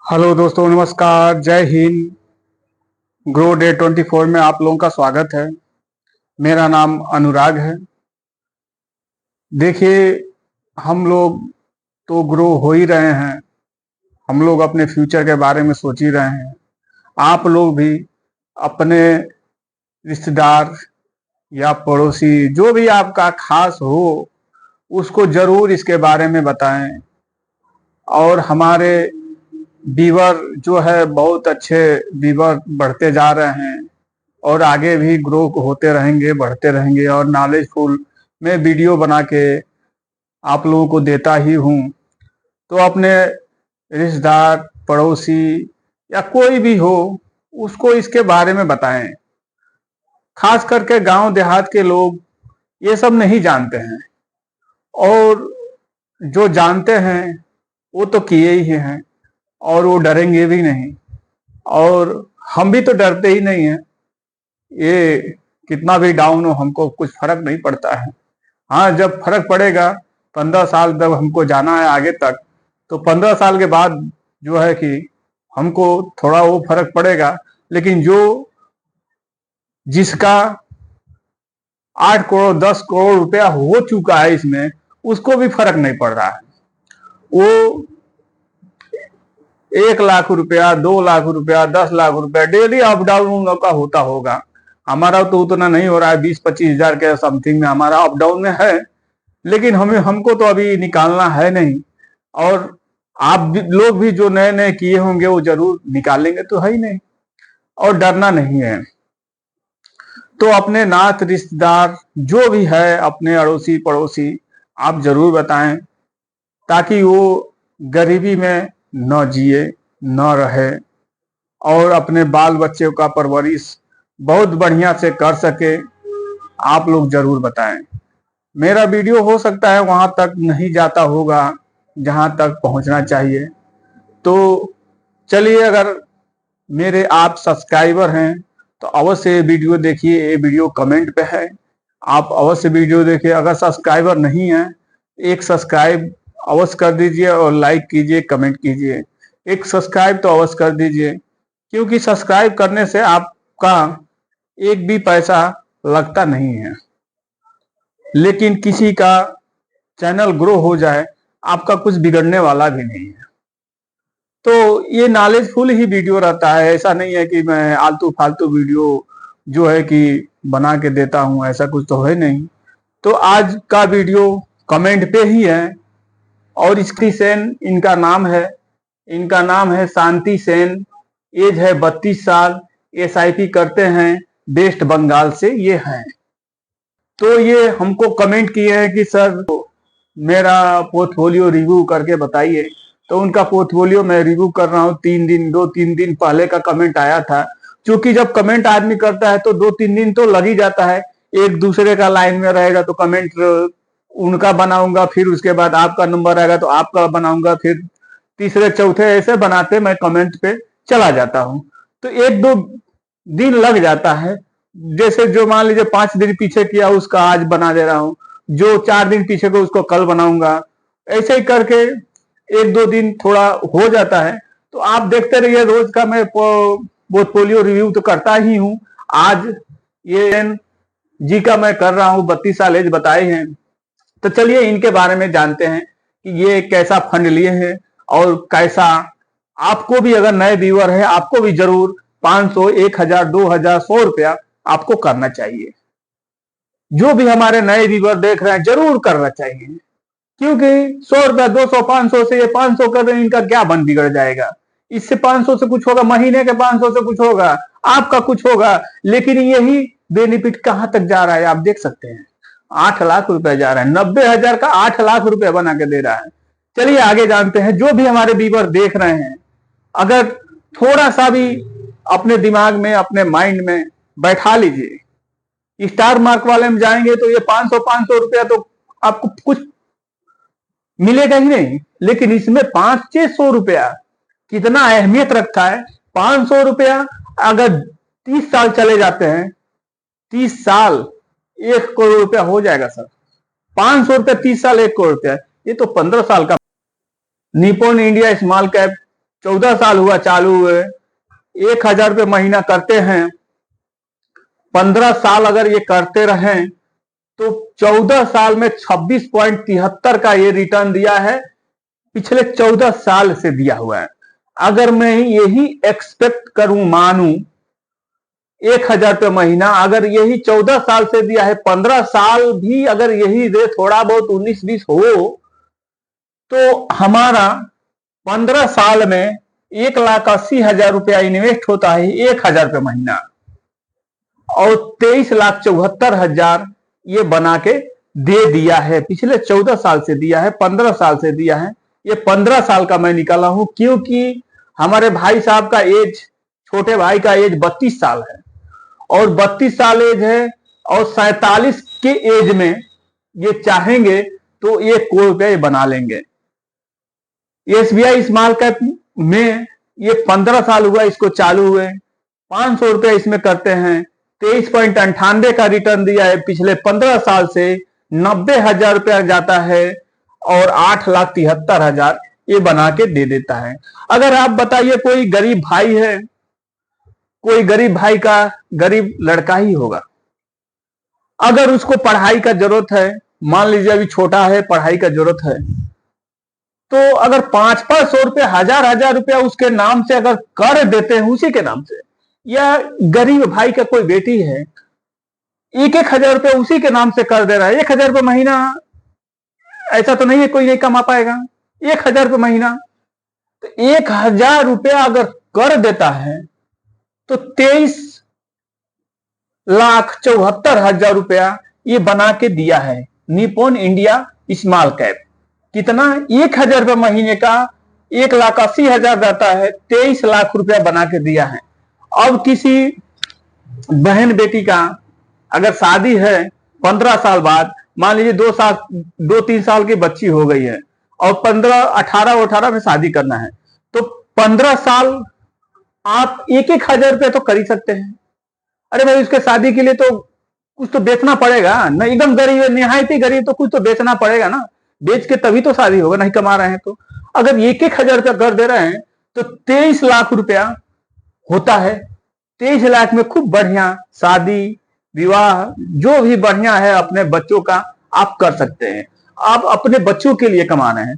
Hello दोस्तों, नमस्कार, जय हिंद। ग्रो डे 24 में आप लोगों का स्वागत है। मेरा नाम अनुराग है। देखिए, हम लोग तो ग्रो हो ही रहे हैं। हम लोग अपने फ्यूचर के बारे में सोच ही रहे हैं। आप लोग भी अपने रिश्तेदार या पड़ोसी, जो भी आपका खास हो, उसको जरूर इसके बारे में बताएं। और हमारे व्यूअर जो है, बहुत अच्छे व्यूअर बढ़ते जा रहे हैं और आगे भी ग्रो होते रहेंगे, बढ़ते रहेंगे। और नॉलेजफुल मैं वीडियो बना के आप लोगों को देता ही हूँ। तो अपने रिश्तेदार, पड़ोसी या कोई भी हो, उसको इसके बारे में बताएं। खास करके गांव देहात के लोग ये सब नहीं जानते हैं, और जो जानते हैं वो तो किए ही हैं, और वो डरेंगे भी नहीं। और हम भी तो डरते ही नहीं हैं। ये कितना भी डाउन हो, हमको कुछ फर्क नहीं पड़ता है। हाँ, जब फर्क पड़ेगा, 15 साल जब हमको जाना है आगे तक, तो 15 साल के बाद जो है कि हमको थोड़ा वो फर्क पड़ेगा। लेकिन जो जिसका 8 करोड़ 10 करोड़ रुपया हो चुका है इसमें, उसको भी फर्क नहीं पड़ रहा है। वो 1 लाख रुपया, 2 लाख रुपया, 10 लाख रुपया डेली अप डाउन का होता होगा। हमारा तो उतना नहीं हो रहा है, 20-25 हजार के समथिंग में हमारा अप डाउन में है। लेकिन हमको तो अभी निकालना है नहीं। और आप लोग भी जो नए नए किए होंगे वो जरूर निकालेंगे, तो है ही नहीं। और डरना नहीं है। तो अपने नात रिश्तेदार जो भी है, अपने अड़ोसी पड़ोसी, आप जरूर बताएं, ताकि वो गरीबी में न जिए, न रहे, और अपने बाल बच्चे का परवरिश बहुत बढ़िया से कर सके। आप लोग जरूर बताएं। मेरा वीडियो हो सकता है वहां तक नहीं जाता होगा जहां तक पहुंचना चाहिए। तो चलिए, अगर मेरे आप सब्सक्राइबर हैं तो अवश्य ये वीडियो देखिए। ये वीडियो कमेंट पे है, आप अवश्य वीडियो देखिए। अगर सब्सक्राइबर नहीं है, एक सब्सक्राइब अवश्य कर दीजिए, और लाइक कीजिए, कमेंट कीजिए। एक सब्सक्राइब तो अवश्य कर दीजिए, क्योंकि सब्सक्राइब करने से आपका एक भी पैसा लगता नहीं है। लेकिन किसी का चैनल ग्रो हो जाए, आपका कुछ बिगड़ने वाला भी नहीं है। तो ये नॉलेजफुल ही वीडियो रहता है। ऐसा नहीं है कि मैं आलतू फालतू वीडियो जो है कि बना के देता हूं, ऐसा कुछ तो है नहीं। तो आज का वीडियो कमेंट पे ही है। और इसकी सेन इनका नाम है, इनका नाम है शांति सेन। एज है 32 साल। एसआईपी करते हैं, वेस्ट बंगाल से ये हैं। तो ये हमको कमेंट किए हैं कि सर मेरा पोर्टफोलियो रिव्यू करके बताइए। तो उनका पोर्टफोलियो मैं रिव्यू कर रहा हूँ। 2-3 दिन पहले का कमेंट आया था। क्योंकि जब कमेंट आदमी करता है तो 2-3 दिन तो लग ही जाता है। एक दूसरे का लाइन में रहेगा तो कमेंट उनका बनाऊंगा, फिर उसके बाद आपका नंबर आएगा तो आपका बनाऊंगा, फिर तीसरे चौथे ऐसे बनाते मैं कमेंट पे चला जाता हूँ। तो 1-2 दिन लग जाता है। जैसे जो मान लीजिए 5 दिन पीछे किया, उसका आज बना दे रहा हूँ। जो 4 दिन पीछे को, उसको कल बनाऊंगा। ऐसे ही करके 1-2 दिन थोड़ा हो जाता है। तो आप देखते रहिए, रोज का मैं पोर्टफोलियो रिव्यू तो करता ही हूँ। आज ये जी का मैं कर रहा हूँ। 32 साल एज बताए हैं। तो चलिए इनके बारे में जानते हैं कि ये कैसा फंड लिए हैं, और कैसा आपको भी, अगर नए व्यूअर है, आपको भी जरूर 500, 1000, 2000, 100 रुपया आपको करना चाहिए। जो भी हमारे नए व्यूअर देख रहे हैं, जरूर करना चाहिए। क्योंकि 100 रुपया, 200, 500 से, ये 500 कर रहे हैं, इनका क्या बन बिगड़ जाएगा? इससे 500 से कुछ होगा? महीने के 500 से कुछ होगा? आपका कुछ होगा? लेकिन यही बेनिफिट कहां तक जा रहा है, आप देख सकते हैं। 8 लाख रुपया जा रहा है। 90,000 का 8 लाख रुपया बना के दे रहा है। चलिए आगे जानते हैं। जो भी हमारे व्यूअर देख रहे हैं, अगर थोड़ा सा भी अपने दिमाग में, अपने माइंड में बैठा लीजिए, स्टार मार्क वाले में जाएंगे तो ये 500 रुपया तो आपको कुछ मिलेगा ही नहीं। लेकिन इसमें 500-600 रुपया कितना अहमियत रखता है। 500 रुपया अगर 30 साल चले जाते हैं, 30 साल 1 करोड़ रुपया हो जाएगा सर। 500 रुपया 30 साल 1 करोड़ रुपया, ये तो 15 साल का। निपोन इंडिया स्मॉल कैप 14 साल हुआ चालू हुए, 1,000 रुपये महीना करते हैं, 15 साल अगर ये करते रहें तो 14 साल में 26.73 का ये रिटर्न दिया है, पिछले 14 साल से दिया हुआ है। अगर मैं यही एक्सपेक्ट करूं, मानूं 1,000 रुपये महीना, अगर यही 14 साल से दिया है, 15 साल भी अगर यही दे, थोड़ा बहुत 19-20 हो, तो हमारा 15 साल में 1,80,000 रुपया इन्वेस्ट होता है 1,000 रुपये महीना, और 23,74,000 ये बना के दे दिया है। पिछले 14 साल से दिया है, 15 साल से दिया है, ये 15 साल का मैं निकाला हूं, क्योंकि हमारे भाई साहब का एज, छोटे भाई का एज 32 साल है, और 32 साल एज है, और 47 के एज में ये चाहेंगे तो 1 करोड़ रुपया बना लेंगे। एसबीआई स्मॉल कैप में ये 15 साल हुआ इसको चालू हुए, 500 रुपया इसमें करते हैं, 23.98 का रिटर्न दिया है। पिछले 15 साल से 90,000 रुपया जाता है, और 8,73,000 ये बना के दे देता है। अगर आप बताइए कोई गरीब भाई है, कोई गरीब भाई का गरीब लड़का ही होगा, अगर उसको पढ़ाई का जरूरत है, मान लीजिए अभी छोटा है, पढ़ाई का जरूरत है, तो अगर 500-500 रुपया, 1,000 रुपया उसके नाम से अगर कर देते हैं, उसी के नाम से, या गरीब भाई का कोई बेटी है, 1,000 रुपया उसी के नाम से कर दे रहा है, 1,000 रुपया महीना, ऐसा तो नहीं है कोई नहीं कमा पाएगा 1,000 रुपये महीना, तो 1,000 रुपया अगर कर देता है तो 23,74,000 रुपया ये बना के दिया है निप्पॉन इंडिया स्मॉल कैप। कितना? 1,000 रुपये महीने का 1,80,000 जाता है, 23 लाख रुपया बना के दिया है। अब किसी बहन बेटी का अगर शादी है 15 साल बाद, मान लीजिए 2-3 साल की बच्ची हो गई है, और 18 में शादी करना है, तो 15 साल आप 1,000 रुपये तो कर ही सकते हैं। अरे भाई, उसके शादी के लिए तो कुछ तो बेचना पड़ेगा ना, एकदम गरीब है, निहायती गरीब, तो कुछ तो बेचना पड़ेगा ना, बेच के तभी तो शादी होगा, नहीं कमा रहे हैं तो। अगर 1,000 रुपया कर दे रहे हैं तो 23 लाख रुपया होता है। 23 लाख में खूब बढ़िया शादी विवाह जो भी बढ़िया है अपने बच्चों का आप कर सकते हैं। आप अपने बच्चों के लिए कमा रहे हैं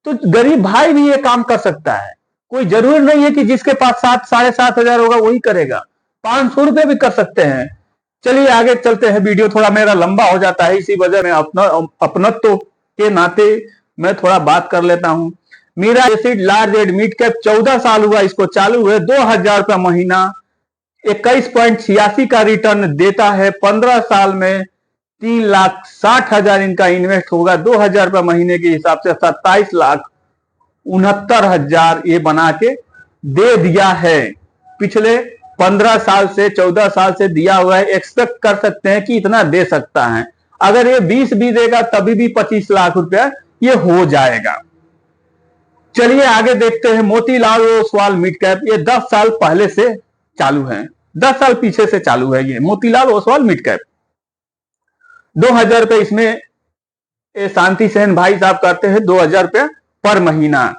तो गरीब भाई भी ये काम कर सकता है। कोई जरूरी नहीं है कि जिसके पास 7-7,500 होगा वही करेगा, 500 रुपये भी कर सकते हैं। चलिए आगे चलते हैं, वीडियो थोड़ा मेरा लंबा हो जाता है, इसी वजह में अपनत्व के नाते मैं थोड़ा बात कर लेता हूं। Mirae Asset large and mid cap 14 साल हुआ इसको चालू हुए, 2,000 रुपया महीना, 21.86 का रिटर्न देता है। 15 साल में 3,60,000 इनका इन्वेस्ट होगा, 2,000 रुपया महीने के हिसाब से 27,69,000 ये बना के दे दिया है। पिछले 15 साल से 14 साल से दिया हुआ है, एक्सपेक्ट कर सकते हैं कि इतना दे सकता है। अगर ये 20 भी देगा तभी भी 25 लाख रुपया ये हो जाएगा। चलिए आगे देखते हैं, मोतीलाल ओसवाल मिड कैप, ये 10 साल पहले से चालू है, 10 साल पीछे से चालू है ये मोतीलाल ओसवाल मिड कैप। 2,000 रुपये इसमें शांति सेन भाई साहब करते हैं, 2,000 रुपये पर महीना।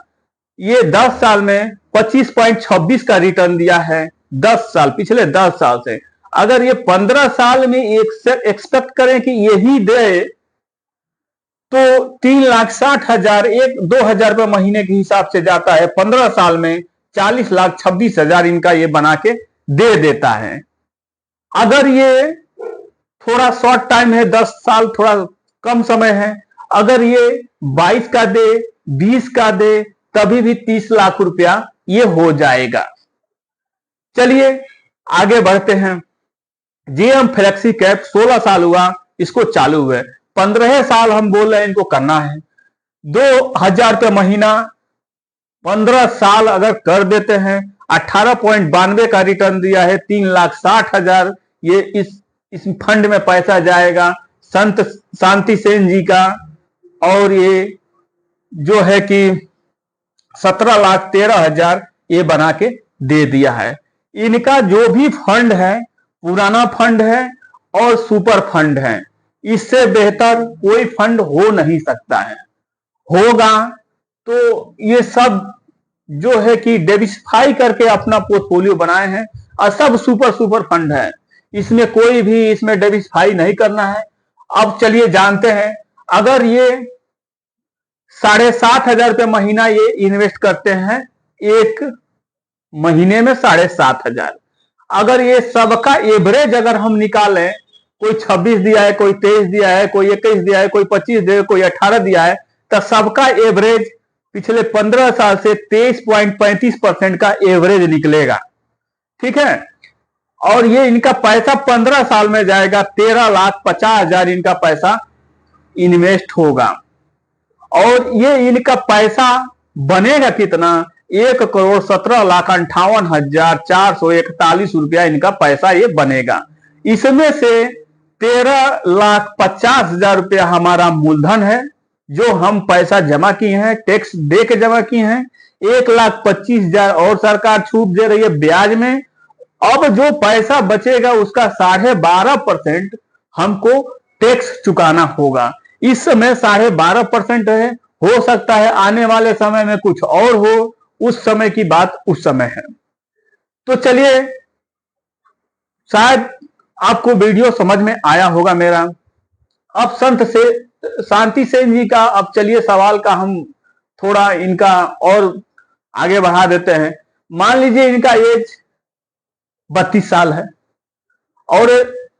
ये 10 साल में 25.26 का रिटर्न दिया है, 10 साल, पिछले 10 साल से। अगर ये 15 साल में एक्सपेक्ट करें कि यही दे तो 3,60,000 2,000 रुपये महीने के हिसाब से जाता है। 15 साल में 40,26,000 इनका ये बना के दे देता है। अगर ये थोड़ा शॉर्ट टाइम है, 10 साल थोड़ा कम समय है, अगर ये 22 का दे, 20 का दे, तभी भी 30 लाख रुपया ये हो जाएगा। चलिए आगे बढ़ते हैं। जेएम फ्लेक्सी कैप 16 साल हुआ इसको चालू हुए, 15 साल हम बोल रहे हैं इनको करना है, 2,000 रुपये महीना, 15 साल अगर कर देते हैं, 18.92 का रिटर्न दिया है, 3,60,000 ये इस फंड में पैसा जाएगा संत शांति सेन जी का। और ये जो है कि 17,13,000 ये बना के दे दिया है। इनका जो भी फंड है पुराना फंड है और सुपर फंड है, इससे बेहतर कोई फंड हो नहीं सकता है। होगा तो ये सब जो है कि डाइवर्सिफाई करके अपना पोर्टफोलियो बनाए हैं, और सब सुपर फंड है, इसमें कोई भी इसमें डाइवर्सिफाई नहीं करना है। अब चलिए जानते हैं, अगर ये 7,500 महीना ये इन्वेस्ट करते हैं, एक महीने में 7,500, अगर ये सबका एवरेज अगर हम निकालें, कोई 26 दिया है, कोई 23 दिया है, कोई 21 दिया है, कोई 25 दिया है, कोई 18 दिया है, तो सबका एवरेज पिछले 15 साल से 23.35% का एवरेज निकलेगा। ठीक है, और ये इनका पैसा 15 साल में जाएगा, 13,50,000 इनका पैसा इन्वेस्ट होगा। और ये इनका पैसा बनेगा कितना? 1,17,58,441 रुपया इनका पैसा ये बनेगा। इसमें से 13,50,000 रुपया हमारा मूलधन है, जो हम पैसा जमा किए हैं, टैक्स दे के जमा किए हैं। 1,25,000 और सरकार छूट दे रही है ब्याज में। अब जो पैसा बचेगा उसका 12.5% हमको टैक्स चुकाना होगा। इस समय 12.5% है, हो सकता है आने वाले समय में कुछ और हो, उस समय की बात उस समय है। तो चलिए, शायद आपको वीडियो समझ में आया होगा मेरा। अब शांति सेन जी का, अब चलिए सवाल का हम थोड़ा इनका और आगे बढ़ा देते हैं। मान लीजिए इनका एज 32 साल है और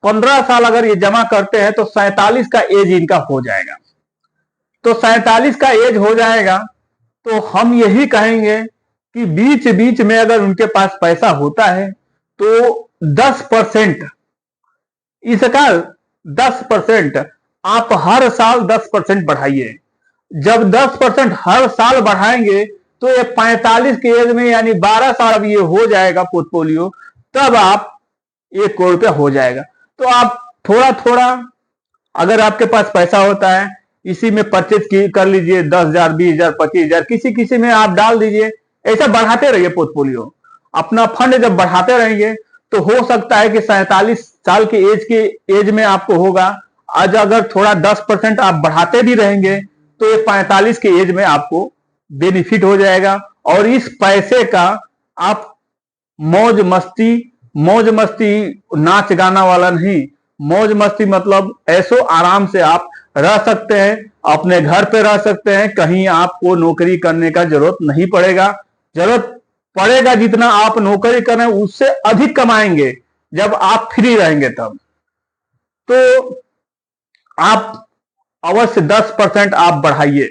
15 साल अगर ये जमा करते हैं तो 47 का एज इनका हो जाएगा। तो 47 का एज हो जाएगा तो हम यही कहेंगे कि बीच बीच में अगर उनके पास पैसा होता है तो 10%, इसका 10% आप हर साल 10% बढ़ाइए। जब 10% हर साल बढ़ाएंगे तो ये 45 के एज में, यानी 12 साल अब ये हो जाएगा पोर्टफोलियो, तब आप 1 करोड़ रुपया हो जाएगा। तो आप थोड़ा थोड़ा अगर आपके पास पैसा होता है, इसी में परचेज कर लीजिए, 10,000, 20,000, 25,000 किसी किसी में आप डाल दीजिए। ऐसा बढ़ाते रहिए पोर्टफोलियो। अपना फंड जब बढ़ाते रहेंगे तो हो सकता है कि 47 साल के एज में आपको होगा। आज अगर थोड़ा 10% आप बढ़ाते भी रहेंगे तो ये 45 के एज में आपको बेनिफिट हो जाएगा। और इस पैसे का आप मौज मस्ती नाच गाना वाला नहीं, मौज मस्ती मतलब ऐसो आराम से आप रह सकते हैं, अपने घर पे रह सकते हैं, कहीं आपको नौकरी करने का जरूरत नहीं पड़ेगा। जरूरत पड़ेगा जितना आप नौकरी करें उससे अधिक कमाएंगे जब आप फ्री रहेंगे तब। तो आप अवश्य 10% आप बढ़ाइए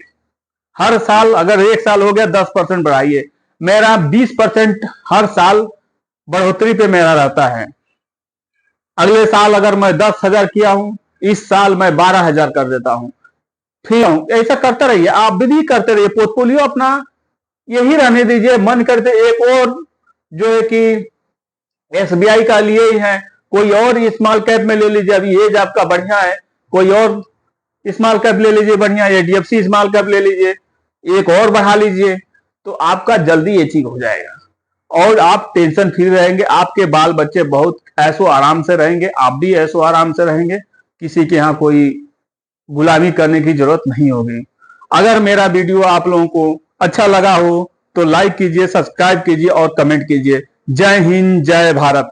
हर साल। अगर 1 साल हो गया 10% बढ़ाइए। मेरा 20% हर साल बढ़ोतरी पे मेरा रहता है। अगले साल अगर मैं 10,000 किया हूं, इस साल मैं 12,000 कर देता हूं। फिर ऐसा करते रहिए, आप भी करते रहिए। पोर्टफोलियो अपना यही रहने दीजिए। मन करते एक और जो है कि SBI का लिए ही है, कोई और स्मॉल कैप में ले लीजिए। अभी एज आपका बढ़िया है, कोई और स्मॉल कैप ले लीजिए बढ़िया, HDFC स्मॉल कैप ले लीजिए, एक और बढ़ा लीजिए, तो आपका जल्दी एचिंग हो जाएगा और आप टेंशन फ्री रहेंगे। आपके बाल बच्चे बहुत ऐसो आराम से रहेंगे, आप भी ऐसो आराम से रहेंगे। किसी के यहाँ कोई गुलामी करने की जरूरत नहीं होगी। अगर मेरा वीडियो आप लोगों को अच्छा लगा हो तो लाइक कीजिए, सब्सक्राइब कीजिए और कमेंट कीजिए। जय हिंद, जय भारत।